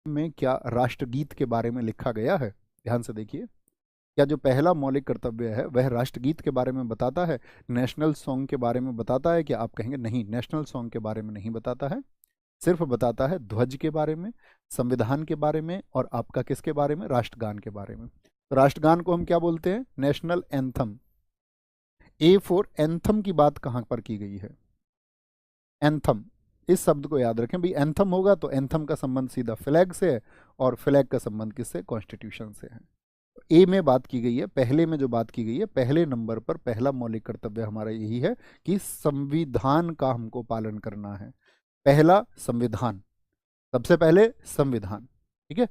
में क्या राष्ट्रगीत के बारे में लिखा गया है? ध्यान से देखिए, क्या जो पहला मौलिक कर्तव्य है वह राष्ट्रगीत के बारे में बताता है, नेशनल सॉन्ग के बारे में बताता है? क्या आप कहेंगे नहीं, नेशनल सॉन्ग के बारे में नहीं बताता है, सिर्फ बताता है ध्वज के बारे में, संविधान के बारे में, और आपका किसके बारे में, राष्ट्रगान के बारे में। तो राष्ट्रगान को हम क्या बोलते हैं? National anthem. A for anthem की बात कहाँ पर की गई है? एंथम, इस शब्द को याद रखें भाई, एंथम होगा तो एंथम का संबंध सीधा फ्लैग से है, और फ्लैग का संबंध किससे? कॉन्स्टिट्यूशन से है। ए में बात की गई है, पहले में जो बात की गई है, पहले नंबर पर पहला मौलिक कर्तव्य हमारा यही है कि संविधान का हमको पालन करना है। पहला संविधान, सबसे पहले संविधान, ठीक है।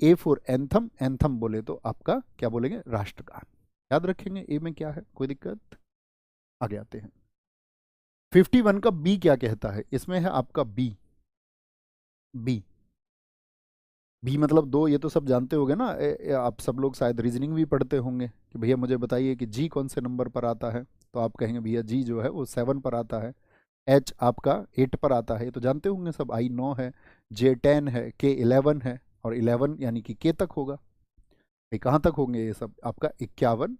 ए फॉर एंथम, एंथम बोले तो आपका क्या बोलेंगे? राष्ट्रगान। याद रखेंगे ए में क्या है, कोई दिक्कत? आगे आते हैं। 51 का बी क्या कहता है? इसमें है आपका बी। बी, बी मतलब दो, ये तो सब जानते होंगे ना। आप सब लोग शायद रीजनिंग भी पढ़ते होंगे कि भैया मुझे बताइए कि जी कौन से नंबर पर आता है, तो आप कहेंगे भैया जी जो है वो 7 पर आता है, एच आपका 8 पर आता है, ये तो जानते होंगे सब। आई 9 है, जे 10 है, के 11 है, और 11 यानी कि के तक होगा। ये कहाँ तक होंगे ये सब? आपका 51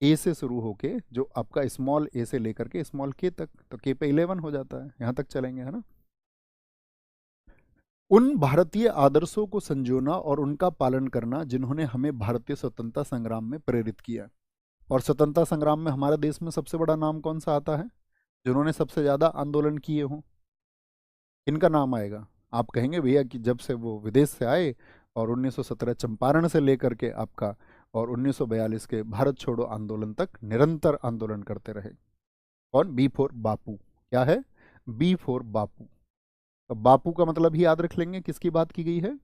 ए से शुरू होके जो आपका स्मॉल ए से लेकर के स्मॉल के तक, तो के पे 11 हो जाता है, यहाँ तक चलेंगे, है ना। उन भारतीय आदर्शों को संजोना और उनका पालन करना जिन्होंने हमें भारतीय स्वतंत्रता संग्राम में प्रेरित किया। और स्वतंत्रता संग्राम में हमारे देश में सबसे बड़ा नाम कौन सा आता है, जिन्होंने सबसे ज्यादा आंदोलन किए हों? इनका नाम आएगा। आप कहेंगे भैया कि जब से वो विदेश से आए और 1917 चंपारण से लेकर के आपका और 1942 के भारत छोड़ो आंदोलन तक निरंतर आंदोलन करते रहे। कौन? बी फॉर बापू। क्या है? बी फॉर बापू। तो बापू का मतलब ही याद रख लेंगे, किसकी बात की गई है?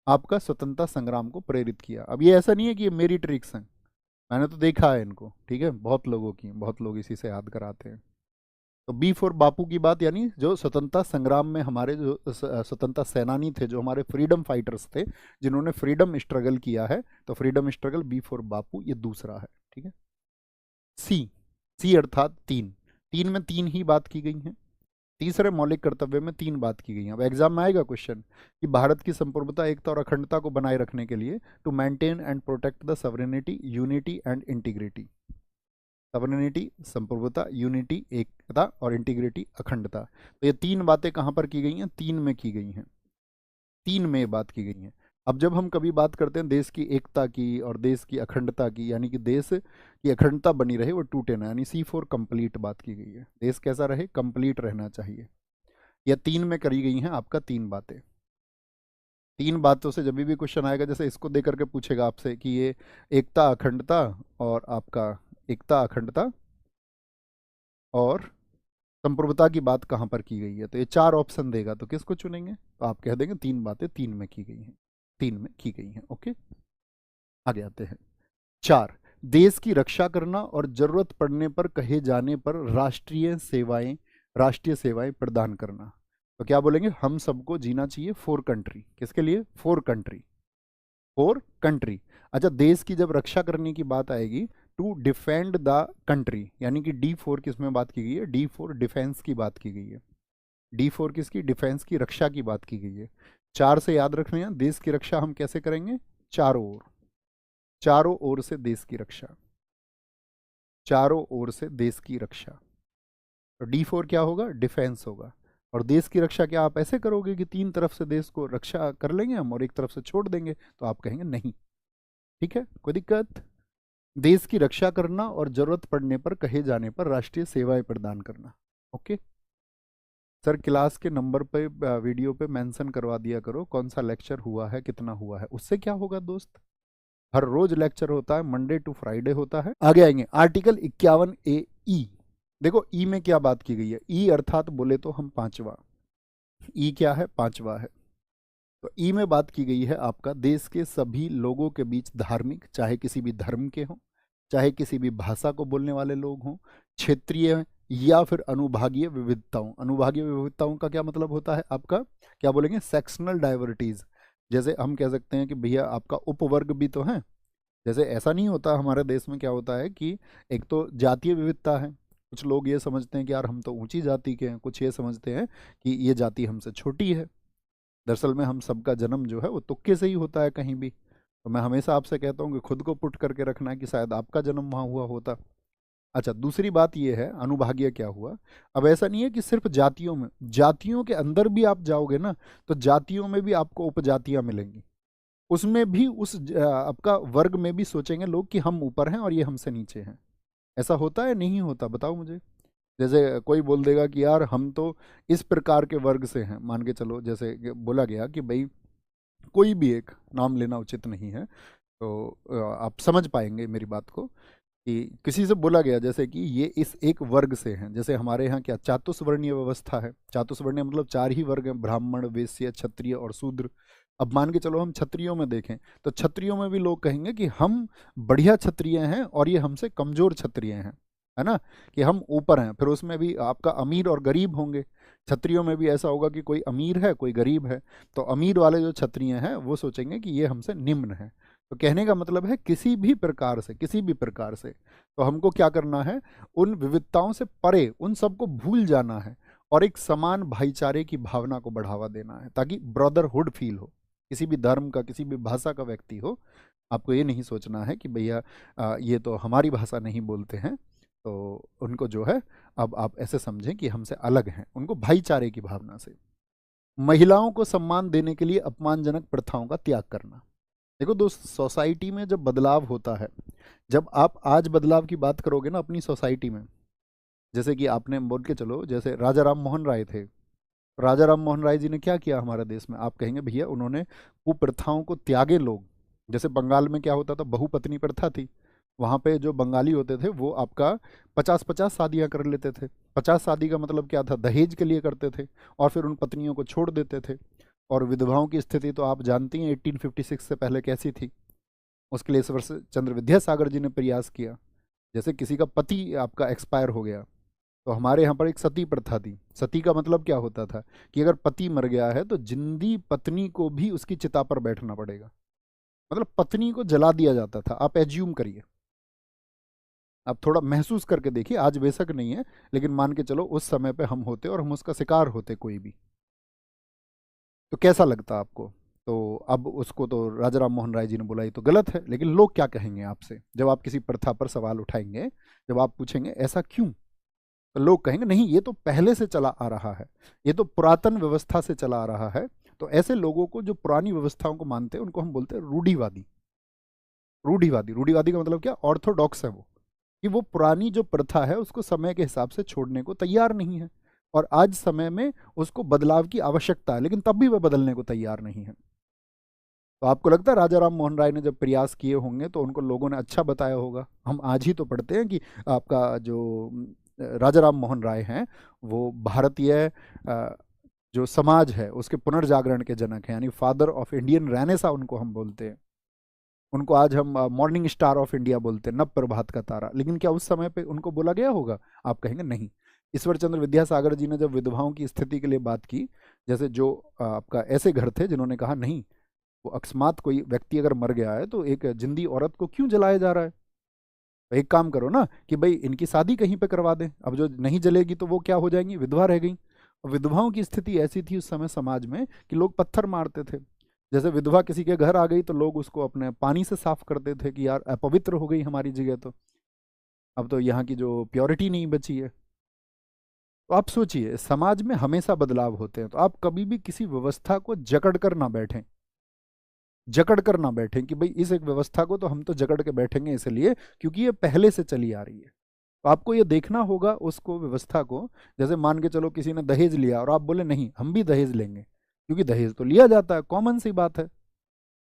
आपका स्वतंत्रता संग्राम को प्रेरित किया। अब ये ऐसा नहीं है कि ये मेरी ट्रिक्स हैं, मैंने तो देखा है इनको, ठीक है, बहुत लोगों की, बहुत लोग इसी से याद कराते हैं। तो बी फॉर बापू की बात, यानी जो स्वतंत्रता संग्राम में हमारे जो स्वतंत्रता सेनानी थे, जो हमारे फ्रीडम फाइटर्स थे, जिन्होंने फ्रीडम स्ट्रगल किया है, तो फ्रीडम स्ट्रगल बी फॉर बापू, ये दूसरा है, ठीक है। सी, सी अर्थात तीन। तीन में तीन ही बात की गई है, तीसरे मौलिक कर्तव्य में तीन बात की गई है। अब एग्जाम में आएगा क्वेश्चन कि भारत की संप्रभुता, एकता और अखंडता को बनाए रखने के लिए to maintain and protect the sovereignty, unity and integrity. Sovereignty, संप्रभुता, यूनिटी एकता, और इंटीग्रिटी अखंडता। तो ये तीन बातें कहाँ पर की गई हैं? तीन में की गई हैं, तीन में बात की गई हैं। अब जब हम कभी बात करते हैं देश की एकता की और देश की अखंडता की, यानी कि देश की अखंडता बनी रहे, वो टूटे ना, यानी सी फॉर कंप्लीट बात की गई है। देश कैसा रहे? कंप्लीट रहना चाहिए। यह तीन में करी गई हैं आपका तीन बातें। तीन बातों से जब भी क्वेश्चन आएगा, जैसे इसको दे करके पूछेगा आपसे कि ये एकता अखंडता और आपका एकता अखंडता और संप्रभुता की बात कहाँ पर की गई है, तो ये चार ऑप्शन देगा, तो किसको चुनेंगे? तो आप कह देंगे तीन बातें तीन में की गई हैं, तीन में की गई हैं। ओके, आगे आते हैं। चार, देश की रक्षा करना और जरूरत पड़ने पर कहे जाने पर राष्ट्रीय सेवाएं प्रदान करना। तो क्या बोलेंगे? हम सबको जीना चाहिए फॉर कंट्री। किसके लिए? For country, for country. अच्छा, देश की जब रक्षा करने की बात आएगी, टू डिफेंड द कंट्री, यानी कि डी फोर किस में बात की गई है? डी फोर डिफेंस की बात की गई है। डी फोर किसकी? डिफेंस की, रक्षा की बात की गई है। चार से याद रखना है, देश की रक्षा हम कैसे करेंगे? चारों ओर, चारों ओर से देश की रक्षा, चारों ओर से देश की रक्षा। तो डी फोर क्या होगा? डिफेंस होगा। और देश की रक्षा क्या आप ऐसे करोगे कि तीन तरफ से देश को रक्षा कर लेंगे हम और एक तरफ से छोड़ देंगे? तो आप कहेंगे नहीं, ठीक है, कोई दिक्कत? देश की रक्षा करना और जरूरत पड़ने पर कहे जाने पर राष्ट्रीय सेवाएं प्रदान करना। ओके सर, क्लास के नंबर पे वीडियो पे मेंशन करवा दिया करो कौन सा लेक्चर हुआ है, कितना हुआ है। उससे क्या होगा दोस्त? हर रोज लेक्चर होता है, मंडे टू फ्राइडे होता है। आगे आएंगे, आर्टिकल 51A देखो ई में क्या बात की गई है? ई अर्थात बोले तो हम पांचवा, ई क्या है? पांचवा है। तो ई में बात की गई है आपका देश के सभी लोगों के बीच धार्मिक, चाहे किसी भी धर्म के हों, चाहे किसी भी भाषा को बोलने वाले लोग हों, क्षेत्रीय या फिर अनुभागीय विविधताओं। अनुभागीय विविधताओं का क्या मतलब होता है आपका? क्या बोलेंगे? Sectional diversities. जैसे हम कह सकते हैं कि भैया आपका उपवर्ग भी तो है। जैसे ऐसा नहीं होता हमारे देश में, क्या होता है कि एक तो जातीय विविधता है, कुछ लोग ये समझते हैं कि यार हम तो ऊंची जाति के हैं, कुछ ये समझते हैं कि ये जाति हमसे छोटी है। दरअसल में हम सबका जन्म जो है वो तुक्के से ही होता है कहीं भी। तो मैं हमेशा आपसे कहता हूँ कि खुद को पुट करके रखना है कि शायद आपका जन्म वहाँ हुआ होता। अच्छा, दूसरी बात ये है अनुभागीय क्या हुआ। अब ऐसा नहीं है कि सिर्फ जातियों में, जातियों के अंदर भी आप जाओगे ना, तो जातियों में भी आपको उपजातियां मिलेंगी। उसमें भी आपका वर्ग में भी सोचेंगे लोग कि हम ऊपर हैं और ये हमसे नीचे हैं। ऐसा होता है नहीं होता, बताओ मुझे। जैसे कोई बोल देगा कि यार हम तो इस प्रकार के वर्ग से हैं, मान के चलो, जैसे कि बोला गया कि भाई कोई भी एक नाम लेना उचित नहीं है, तो आप समझ पाएंगे मेरी बात को, कि किसी से बोला गया जैसे कि ये इस एक वर्ग से हैं। जैसे हमारे यहाँ क्या चातुर्वर्णीय व्यवस्था है, चातुर्वर्णीय मतलब चार ही वर्ग हैं, ब्राह्मण, वैश्य, क्षत्रिय और शूद्र। अब मान के चलो हम क्षत्रियों में देखें, तो क्षत्रियों में भी लोग कहेंगे कि हम बढ़िया क्षत्रिय हैं और ये हमसे कमजोर क्षत्रिय हैं, है ना, कि हम ऊपर हैं। फिर उसमें भी आपका अमीर और गरीब होंगे। क्षत्रियों में भी ऐसा होगा कि कोई अमीर है कोई गरीब है, तो अमीर वाले जो क्षत्रिय हैं वो सोचेंगे कि ये हमसे निम्न है। तो कहने का मतलब है किसी भी प्रकार से, किसी भी प्रकार से, तो हमको क्या करना है, उन विविधताओं से परे उन सबको भूल जाना है और एक समान भाईचारे की भावना को बढ़ावा देना है, ताकि ब्रदरहुड फील हो। किसी भी धर्म का, किसी भी भाषा का व्यक्ति हो, आपको ये नहीं सोचना है कि भैया ये तो हमारी भाषा नहीं बोलते हैं, तो उनको जो है अब आप ऐसे समझें कि हमसे अलग हैं, उनको भाईचारे की भावना से। महिलाओं को सम्मान देने के लिए अपमानजनक प्रथाओं का त्याग करना। देखो दोस्त, सोसाइटी में जब बदलाव होता है, जब आप आज बदलाव की बात करोगे ना अपनी सोसाइटी में, जैसे कि आपने बोल के चलो, जैसे राजा राम मोहन राय थे। राजा राम मोहन राय जी ने क्या किया हमारे देश में, आप कहेंगे भैया उन्होंने कुप्रथाओं को त्यागे लोग। जैसे बंगाल में क्या होता था, बहुपत्नी प्रथा थी। वहाँ पे जो बंगाली होते थे वो आपका 50-50 शादियाँ कर लेते थे। 50 शादी का मतलब क्या था, दहेज के लिए करते थे, और फिर उन पत्नियों को छोड़ देते थे। और विधवाओं की स्थिति तो आप जानती हैं 1856 से पहले कैसी थी। उसके लिए ईश्वर चंद्र विद्यासागर जी ने प्रयास किया। जैसे किसी का पति आपका एक्सपायर हो गया, तो हमारे यहाँ पर एक सती प्रथा थी। सती का मतलब क्या होता था कि अगर पति मर गया है तो जिंदी पत्नी को भी उसकी चिता पर बैठना पड़ेगा, मतलब पत्नी को जला दिया जाता था। आप एज्यूम करिए, आप थोड़ा महसूस करके देखिए, आज बेशक नहीं है, लेकिन मान के चलो उस समय पे हम होते और हम उसका शिकार होते कोई भी, तो कैसा लगता आपको। तो अब उसको तो राजा राम मोहन राय जी ने बोला ये तो गलत है, लेकिन लोग क्या कहेंगे आपसे जब आप किसी प्रथा पर सवाल उठाएंगे, जब आप पूछेंगे ऐसा क्यों, तो लोग कहेंगे नहीं ये तो पहले से चला आ रहा है, ये तो पुरातन व्यवस्था से चला आ रहा है। तो ऐसे लोगों को जो पुरानी व्यवस्थाओं को मानते हैं उनको हम बोलते हैं रूढ़िवादी। रूढ़िवादी, रूढ़िवादी का मतलब क्या, ऑर्थोडॉक्स है वो, कि वो पुरानी जो प्रथा है उसको समय के हिसाब से छोड़ने को तैयार नहीं है, और आज समय में उसको बदलाव की आवश्यकता है, लेकिन तब भी वह बदलने को तैयार नहीं है। तो आपको लगता है राजा राम मोहन राय ने जब प्रयास किए होंगे तो उनको लोगों ने अच्छा बताया होगा। हम आज ही तो पढ़ते हैं कि आपका जो राजा राम मोहन राय हैं वो भारतीय जो समाज है उसके पुनर्जागरण के जनक हैं, यानी फादर ऑफ इंडियन रेनेसा उनको हम बोलते हैं। उनको आज हम मॉर्निंग स्टार ऑफ इंडिया बोलते हैं, नव प्रभात का तारा। लेकिन क्या उस समय पे उनको बोला गया होगा, आप कहेंगे नहीं। ईश्वर चंद्र विद्यासागर जी ने जब विधवाओं की स्थिति के लिए बात की, जैसे जो आपका ऐसे घर थे जिन्होंने कहा नहीं, वो अकस्मात कोई व्यक्ति अगर मर गया है तो एक जिंदी औरत को क्यों जलाया जा रहा है, तो एक काम करो ना कि भाई इनकी शादी कहीं पे करवा दें। अब जो नहीं जलेगी तो वो क्या हो जाएंगी, विधवा रह गई। और विधवाओं की स्थिति ऐसी थी उस समय समाज में कि लोग पत्थर मारते थे। जैसे विधवा किसी के घर आ गई तो लोग उसको अपने पानी से साफ करते थे कि यार अपवित्र हो गई हमारी जगह, तो अब तो यहाँ की जो प्योरिटी नहीं बची है। तो आप सोचिए, समाज में हमेशा बदलाव होते हैं, तो आप कभी भी किसी व्यवस्था को जकड़ कर ना बैठें। जकड़ कर ना बैठें कि भाई इस एक व्यवस्था को तो हम तो जकड़ के बैठेंगे इसलिए क्योंकि ये पहले से चली आ रही है। तो आपको ये देखना होगा उसको, व्यवस्था को। जैसे मान के चलो किसी ने दहेज लिया और आप बोले नहीं हम भी दहेज लेंगे, क्योंकि दहेज तो लिया जाता है, कॉमन सी बात है,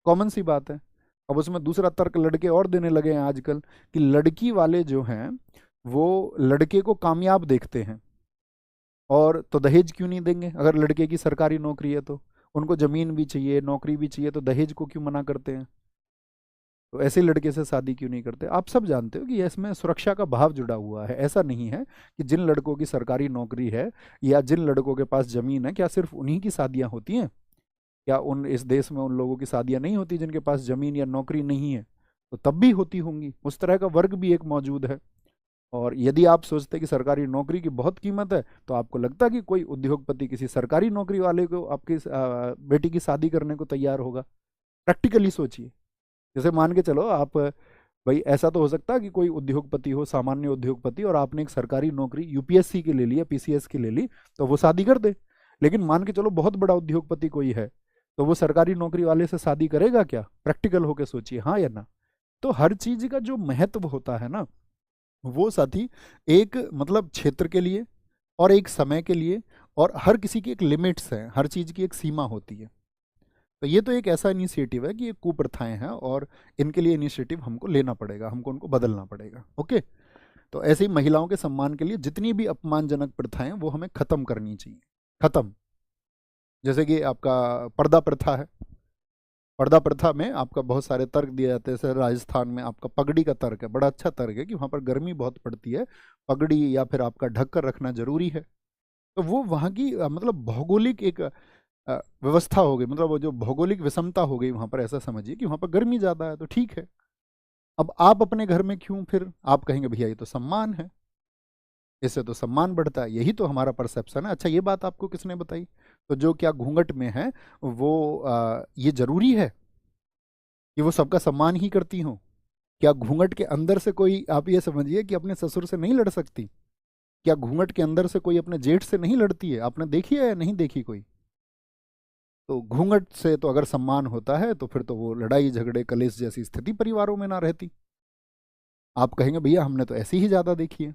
कॉमन सी बात है। अब उसमें दूसरा तर्क लड़के और देने लगे हैं आजकल कि लड़की वाले जो हैं वो लड़के को कामयाब देखते हैं, और तो दहेज क्यों नहीं देंगे, अगर लड़के की सरकारी नौकरी है तो उनको जमीन भी चाहिए नौकरी भी चाहिए, तो दहेज को क्यों मना करते हैं, तो ऐसे लड़के से शादी क्यों नहीं करते। आप सब जानते हो कि इसमें सुरक्षा का भाव जुड़ा हुआ है। ऐसा नहीं है कि जिन लड़कों की सरकारी नौकरी है या जिन लड़कों के पास जमीन है क्या सिर्फ उन्हीं की शादियां होती हैं, क्या उन इस देश में उन लोगों की शादियां नहीं होती जिनके पास जमीन या नौकरी नहीं है, तो तब भी होती होंगी। उस तरह का वर्ग भी एक मौजूद है। और यदि आप सोचते हैं कि सरकारी नौकरी की बहुत कीमत है, तो आपको लगता है कि कोई उद्योगपति किसी सरकारी नौकरी वाले को आपकी बेटी की शादी करने को तैयार होगा? प्रैक्टिकली सोचिए। जैसे मान के चलो आप, भाई ऐसा तो हो सकता है कि कोई उद्योगपति हो, सामान्य उद्योगपति, और आपने एक सरकारी नौकरी यूपीएससी की ले ली या पीसीएस की ले ली, तो वो शादी कर दे। लेकिन मान के चलो बहुत बड़ा उद्योगपति कोई है, तो वो सरकारी नौकरी वाले से शादी करेगा क्या? प्रैक्टिकल होके सोचिए, हाँ या ना? तो हर चीज का जो महत्व होता है ना, वो साथी एक मतलब क्षेत्र के लिए और एक समय के लिए, और हर किसी की एक लिमिट्स है, हर चीज की एक सीमा होती है। तो ये तो एक ऐसा इनिशिएटिव है कि ये कुप्रथाएं हैं, और इनके लिए इनिशिएटिव हमको लेना पड़ेगा, हमको उनको बदलना पड़ेगा। ओके। तो ऐसे ही महिलाओं के सम्मान के लिए जितनी भी अपमानजनक प्रथाएं वो हमें खत्म करनी चाहिए। खत्म। जैसे कि आपका पर्दा प्रथा है। पर्दा प्रथा में आपका बहुत सारे तर्क दिए जाते हैं। जैसे राजस्थान में आपका पगड़ी का तर्क है, बड़ा अच्छा तर्क है कि वहाँ पर गर्मी बहुत पड़ती है, पगड़ी या फिर आपका ढककर रखना जरूरी है। तो वो वहाँ की मतलब भौगोलिक एक व्यवस्था हो गई, मतलब वो जो भौगोलिक विषमता हो गई वहाँ पर, ऐसा समझिए कि वहाँ पर गर्मी ज़्यादा है तो ठीक है। अब आप अपने घर में क्यों, फिर आप कहेंगे भैया ये तो सम्मान है, इससे तो सम्मान बढ़ता है, यही तो हमारा परसेप्शन है। अच्छा, ये बात आपको किसने बताई? तो जो क्या घूंघट में है वो ये जरूरी है कि वो सबका सम्मान ही करती हो? क्या घूंघट के अंदर से कोई, आप ये समझिए कि अपने ससुर से नहीं लड़ सकती? क्या घूंघट के अंदर से कोई अपने जेठ से नहीं लड़ती है? आपने देखी है या नहीं देखी कोई? तो घूंघट से तो अगर सम्मान होता है तो फिर तो वो लड़ाई झगड़े कलेश जैसी स्थिति परिवारों में ना रहती। आप कहेंगे भैया हमने तो ऐसी ही ज्यादा देखी है।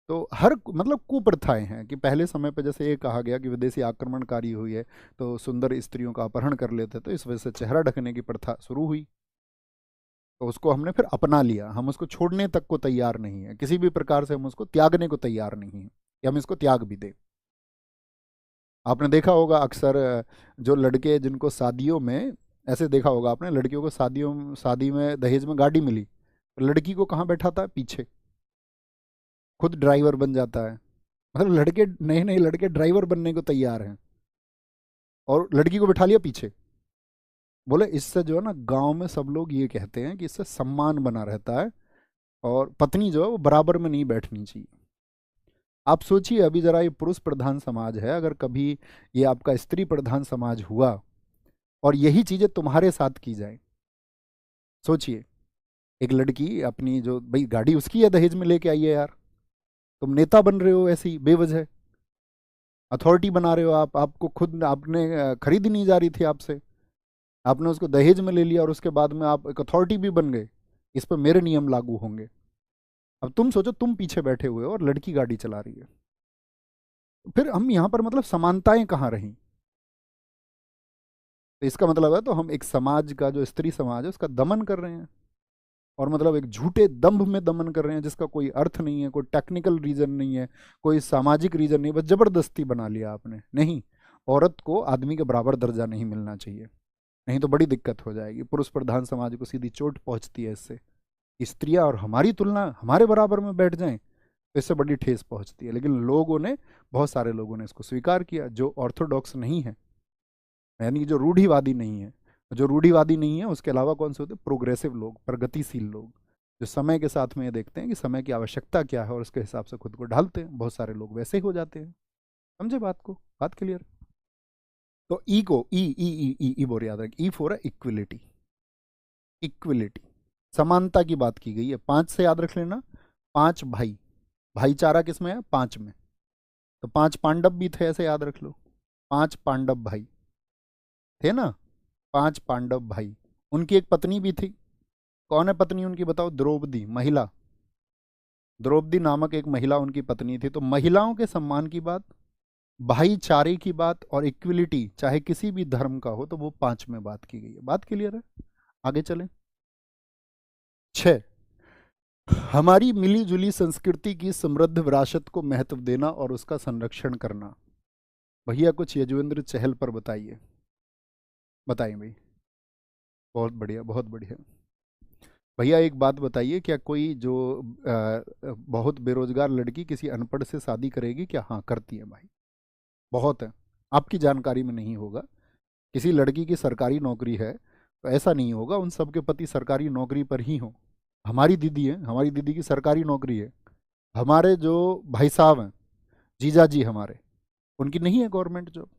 तो हर मतलब कुप्रथाएं हैं कि पहले समय पे जैसे ये कहा गया कि विदेशी आक्रमणकारी हुई है तो सुंदर स्त्रियों का अपहरण कर लेते, तो इस वजह से चेहरा ढकने की प्रथा शुरू हुई। तो उसको हमने फिर अपना लिया, हम उसको छोड़ने तक को तैयार नहीं है, किसी भी प्रकार से हम उसको त्यागने को तैयार नहीं है कि हम इसको त्याग भी दें। आपने देखा होगा अक्सर जो लड़के जिनको शादियों में, ऐसे देखा होगा आपने, लड़कियों को शादी में दहेज में गाड़ी मिली, तो लड़की को कहाँ बैठाता है? पीछे। खुद ड्राइवर बन जाता है। मतलब लड़के, नए नए लड़के ड्राइवर बनने को तैयार हैं, और लड़की को बिठा लिया पीछे। बोले इससे जो है ना, गांव में सब लोग ये कहते हैं कि इससे सम्मान बना रहता है, और पत्नी जो है वो बराबर में नहीं बैठनी चाहिए। आप सोचिए अभी जरा, ये पुरुष प्रधान समाज है, अगर कभी ये आपका स्त्री प्रधान समाज हुआ और यही चीजें तुम्हारे साथ की जाए, सोचिए। एक लड़की अपनी, जो भाई गाड़ी उसकी है, दहेज में लेके आई है यार, तुम नेता बन रहे हो ऐसी बेवजह, अथॉरिटी बना रहे हो आप, आपको खुद आपने खरीदी नहीं जा रही थी आपसे, आपने उसको दहेज में ले लिया, और उसके बाद में आप एक अथॉरिटी भी बन गए, इस पर मेरे नियम लागू होंगे। अब तुम सोचो, तुम पीछे बैठे हुए हो और लड़की गाड़ी चला रही है, फिर हम यहाँ पर मतलब समानताएं कहाँ रहीं? तो इसका मतलब है तो हम एक समाज का, जो स्त्री समाज है उसका दमन कर रहे हैं, और मतलब एक झूठे दंभ में दमन कर रहे हैं, जिसका कोई अर्थ नहीं है, कोई टेक्निकल रीजन नहीं है, कोई सामाजिक रीजन नहीं, बस जबरदस्ती बना लिया आपने। नहीं, औरत को आदमी के बराबर दर्जा नहीं मिलना चाहिए, नहीं तो बड़ी दिक्कत हो जाएगी। पुरुष प्रधान समाज को सीधी चोट पहुंचती है इससे। स्त्रियां और हमारी तुलना, हमारे बराबर में बैठ जाएं, तो इससे बड़ी ठेस पहुंचती है। लेकिन लोगों ने, बहुत सारे लोगों ने इसको स्वीकार किया, जो ऑर्थोडॉक्स नहीं है, यानी कि जो रूढ़िवादी नहीं है। जो रूढ़िवादी नहीं है उसके अलावा कौन से होते हैं? प्रोग्रेसिव लोग, प्रगतिशील लोग, जो समय के साथ में ये देखते हैं कि समय की आवश्यकता क्या है और उसके हिसाब से खुद को ढालते हैं। बहुत सारे लोग वैसे ही हो जाते हैं। समझे बात को? बात क्लियर? तो ई को, ई बोल याद रख, ई फॉर इक्विलिटी। इक्विलिटी, समानता की बात की गई है। पांच से याद रख लेना, पांच भाई, भाईचारा किसमें है? पांच में। तो पांच पांडव भी थे, ऐसे याद रख लो, पांच पांडव भाई थे ना, पांच पांडव भाई। उनकी एक पत्नी भी थी। कौन है पत्नी उनकी? बताओ। द्रौपदी, महिला। द्रौपदी नामक एक महिला उनकी पत्नी थी। तो महिलाओं के सम्मान की बात, भाईचारे की बात, और इक्विलिटी, चाहे किसी भी धर्म का हो, तो वो पांच में बात की गई है। बात क्लियर है? आगे चलें। छह, हमारी मिली जुली संस्कृति की समृद्ध विरासत को महत्व देना और उसका संरक्षण करना। भैया कुछ यजुवेंद्र चहल पर बताइए, बताइए भाई। बहुत बढ़िया, बहुत बढ़िया। भैया एक बात बताइए, क्या कोई जो बहुत बेरोजगार लड़की किसी अनपढ़ से शादी करेगी क्या? हाँ, करती है भाई, बहुत है। आपकी जानकारी में नहीं होगा। किसी लड़की की सरकारी नौकरी है तो ऐसा नहीं होगा उन सबके पति सरकारी नौकरी पर ही हों। हमारी दीदी है, हमारी दीदी की सरकारी नौकरी है। हमारे जो भाई साहब हैं, जीजा जी हमारे, उनकी नहीं है गवर्नमेंट जॉब।